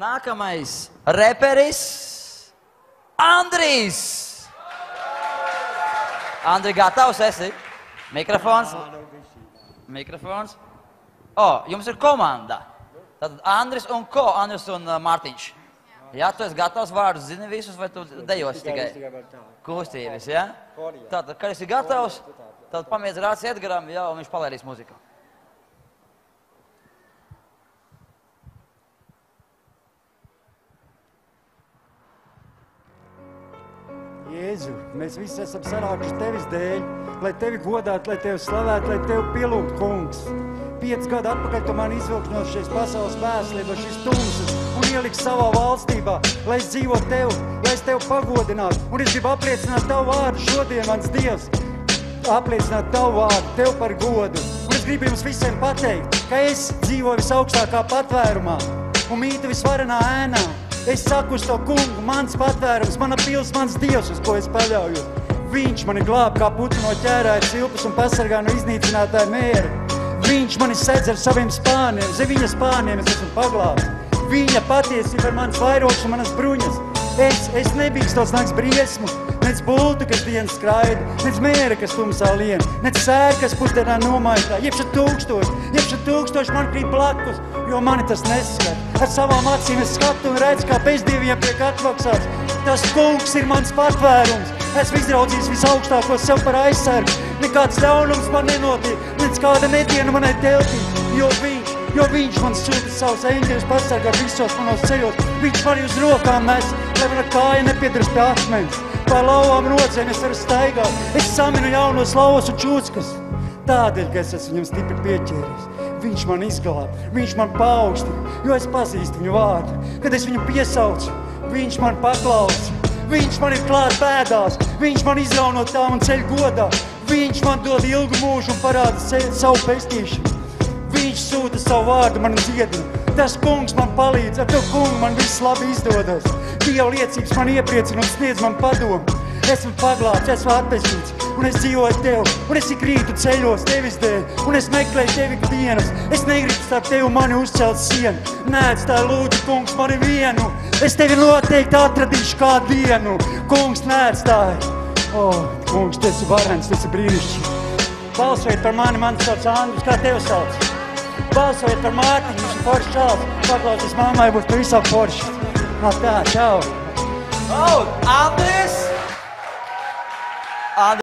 Nākamais reperis Andrijs. Andri, gatavs esi? Mikrofons. Mikrofons. O, jums ir komanda. Tad Andris un Andris un Mārtiņš. Jā, tu esi gatavs, vārdus zini visus, vai tu dejosi tikai kustības, jā? Tātad, kad esi gatavs, tad pamiedz rāds Edgaram, jā, un viņš palaidīs muziku. Jēzu, mēs visi esam sanākuši tevis dēļ, lai tevi godātu, lai tevi slavētu, lai tevi pielūgtu, kungs. 5 gadu atpakaļ tu mani izvilksi no šīs pasaules vēslības, šīs tumsas un ieliksi savā valstībā, lai es dzīvotu tev, lai es tevi pagodinātu. Un es gribu apliecināt tavu vārdu šodien, mans Dievs, apliecināt tavu vārdu, tev par godu. Un es gribu jums visiem pateikt, ka es dzīvoju visaugstākā patvērumā un mītu visvarenā ēnā. Es saku uz to kungu, mans patvērums, mana pils, mans Dievs, uz ko es paļaujos. Viņš mani glāb kā putu no ķērāja cilpas un pasargā no iznīcinātāja mēra. Viņš mani sedz ar saviem spāniem, zem viņa spāniem es esmu paglābts. Viņa patiesība ir mans vairogs un manas bruņas. Es nebīkstos nakts briesmu, nec bultu, kas dienas skraida, nec mēra, kas tumsā lien, nec sēra, kas pusdienā nomaitā, jebša tūkstoši man krīt blakus, jo mani tas neskar. Ar savām acīm es skatu un redzu, kā bezdīviem tiek atmaksāts. Tas kungs ir mans patvērums. Esmu izraudzījis visaugstāko sev par aizsargu. Nekāds ļaunums man nenotiek, nec kāda nediena manai teltī, jo viņš man sūta savus eņģeļus pasargāt visos manos ceļos. Viņš mani uz rokām nes, lai mana kāja nepiedarst pie akmens. Pār lauvām rodzēm es varu staigāt. Es saminu jaunos lauvas un čūskas. Tādēļ, ka es esmu viņam stipri pieķēries. Viņš man izglāb, viņš man paaugstina, jo es pazīstu viņu vārdu. Kad es viņu piesaucu, viņš man paklausa. Viņš man ir klāt bēdās, viņš man izrauj no tām un ceļ godā. Viņš man dod ilgu mūžu un parāda savu pestīšanu. Viņš sūta savu vārdu man dziedina. Tas kungs man palīdz, ar to kungu man viss labi izdodas. Dieva liecības man iepriecina un sniedz man padomu. Esmu paglābts, esmu atpestīts, un es dzīvoju tev, un es ik rītu ceļos tevis dēļ, un es meklēju tevi ikdienas. Es negribu starp tevi mani uzcelt sienu. Neatstāj lūdzu, kungs, mani vienu. Es tevi noteikti atradīšu kādu dienu. Kungs, neatstāj. O, kungs, tu esi varens, tu esi brīnišķīgi. Balsojiet par mani, mani sauc Andris, kā tev sauc? Balsojiet par Mārtiņu, viņš ir foršs čals. Paklausies mammai, būs pavisam forši. Tā, čau. Andris!